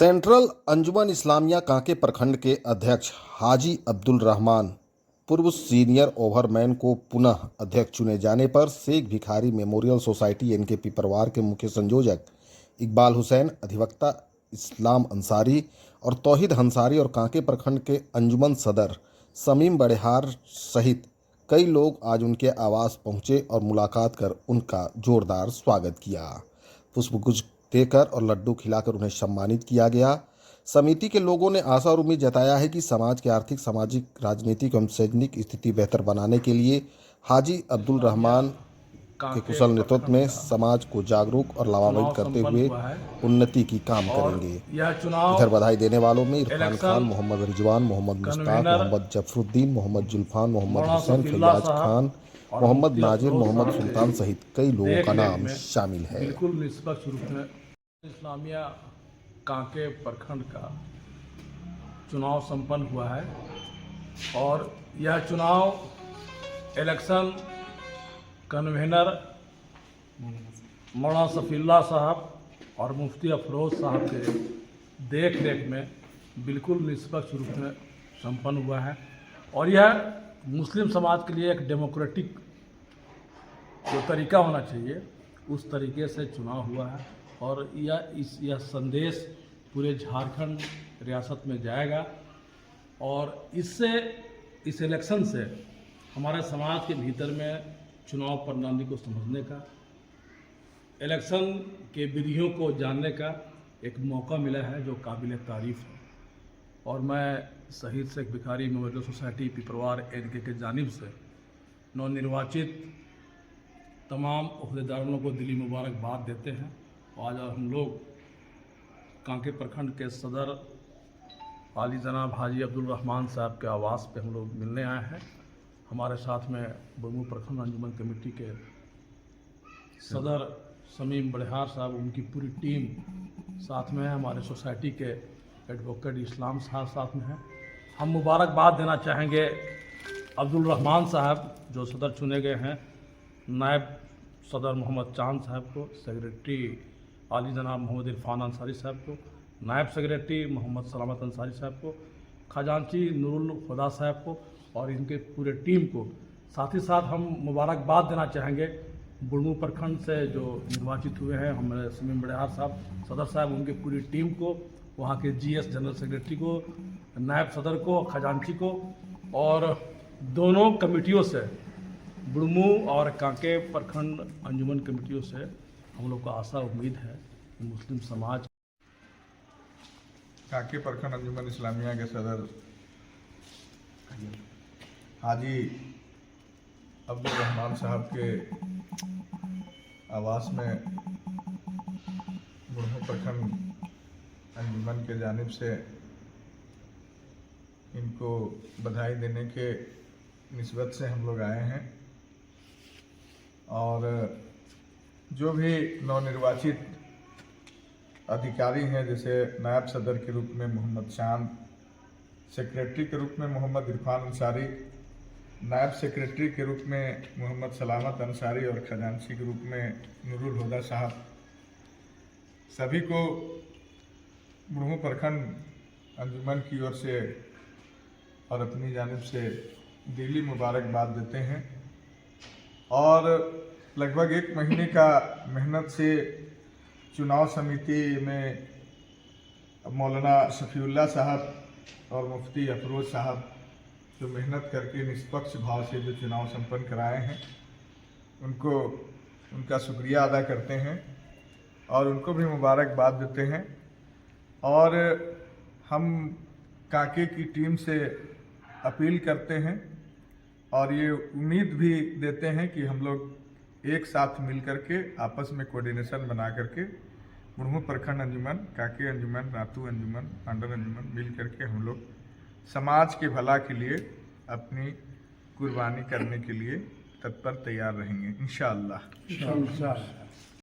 Central अंजुमन इस्लामिया कांके प्रखंड के अध्यक्ष हाजी अब्दुल रहमान पूर्व सीनियर ओवरमैन को पुनः अध्यक्ष चुने जाने पर Sheikh Bhikhari memorial society NKP परिवार के मुख्य संयोजक इकबाल हुसैन, अधिवक्ता इस्लाम अंसारी और तौहीद अंसारी और कांके प्रखंड के अंजुमन सदर समीम बड़ेहार सहित कई लोग आज उनके आवास पहुंचे और मुलाकात कर उनका जोरदार स्वागत किया। पुष्पगुच्छ देकर और लड्डू खिलाकर उन्हें सम्मानित किया गया। समिति के लोगों ने आशा और उम्मीद जताया है कि समाज के आर्थिक, सामाजिक, राजनीतिक एवं सैनिक स्थिति बेहतर बनाने के लिए हाजी अब्दुल रहमान के कुशल नेतृत्व में समाज को जागरूक और लाभान्वित करते हुए उन्नति की काम करेंगे। इधर बधाई देने वालों में इरफान खान, मोहम्मद रिजवान, मोहम्मद मुश्ताक, मोहम्मद जफरुद्दीन, मोहम्मद जुल्फान, मोहम्मद हुसैन, फैयाज खान, मोहम्मद नाजिर, मोहम्मद सुल्तान सहित कई लोगों का नाम शामिल है। बिल्कुल निष्पक्ष रूप में इस्लामिया कांके प्रखंड का चुनाव संपन्न हुआ है और यह चुनाव इलेक्शन कन्वेनर मौलाना सफ़ीउल्लाह साहब और मुफ्ती अफरोज़ साहब के देख रेख में बिल्कुल निष्पक्ष रूप में संपन्न हुआ है और यह मुस्लिम समाज के लिए एक डेमोक्रेटिक जो तरीका होना चाहिए उस तरीके से चुनाव हुआ है और यह संदेश पूरे झारखंड रियासत में जाएगा और इससे इस इलेक्शन से हमारे समाज के भीतर में चुनाव प्रणाली को समझने का, इलेक्शन के विधियों को जानने का एक मौका मिला है जो काबिल तारीफ़ है। और मैं शहीद Sheikh Bhikhari memorial society Piparwar N K के जानिब से नवनिर्वाचित तमाम ओहदेदारों को दिली मुबारकबाद देते हैं। आज हम लोग कांके प्रखंड के सदर आली जनाब हाजी अब्दुल रहमान साहब के आवास पे हम लोग मिलने आए हैं। हमारे साथ में बुरमू प्रखंड अंजुमन कमेटी के सदर समीम बड़ेहार साहब, उनकी पूरी टीम साथ में है। हमारे सोसाइटी के एडवोकेट इस्लाम साहब साथ में हैं। हम मुबारकबाद देना चाहेंगे अब्दुल रहमान साहब जो सदर चुने गए हैं, नायब सदर मोहम्मद चांद साहब को, सेक्रेटरी आली जनाब मोहम्मद इरफान अंसारी साहब को, नायब सेक्रेटरी मोहम्मद सलामत अंसारी साहब को, खजांची नूरुल खुदा साहब को और इनके पूरे टीम को। साथ ही साथ हम मुबारकबाद देना चाहेंगे बुरमू प्रखंड से जो निर्वाचित हुए हैं हमारे समीम बड़ेहार साहब सदर साहब, उनकी पूरी टीम को, वहाँ के जीएस जनरल सेक्रेटरी को, नायब सदर को, खजांची को और दोनों कमेटियों से, बुरमू और कांके प्रखंड अंजुमन कमेटियों से हम लोग को आशा उम्मीद है कि मुस्लिम समाज कांके प्रखंड अंजुमन इस्लामिया के सदर हाजी अब्दुल रहमान साहब के आवास में बुरमू प्रखंड अंजुमन के जानिब से इनको बधाई देने के निस्बत से हम लोग आए हैं और जो भी नवनिर्वाचित अधिकारी हैं, जैसे नायब सदर के रूप में मोहम्मद चांद, सेक्रेटरी के रूप में मोहम्मद इरफान अंसारी, नायब सेक्रेटरी के रूप में मोहम्मद सलामत अंसारी और खजांची के रूप में नूरुल हुदा साहब, सभी को बुरमू प्रखंड अंजुमन की ओर से और अपनी जानिब से दिली मुबारकबाद देते हैं। और लगभग 1 महीने का मेहनत से चुनाव समिति में मौलाना सफ़ीउल्लाह साहब और मुफ्ती अफरोज़ साहब जो मेहनत करके निष्पक्ष भाव से जो चुनाव संपन्न कराए हैं, उनको उनका शुक्रिया अदा करते हैं और उनको भी मुबारकबाद देते हैं। और हम कांके की टीम से अपील करते हैं और ये उम्मीद भी देते हैं कि हम लोग एक साथ मिल करके आपस में कोऑर्डिनेशन बना करके बुरमू प्रखंड अंजुमन, कांके अंजुमन, रातू अंजुमन, पांडर अंजुमन मिल करके हम लोग समाज के भला के लिए अपनी कुर्बानी करने के लिए तत्पर तैयार रहेंगे इंशाअल्लाह।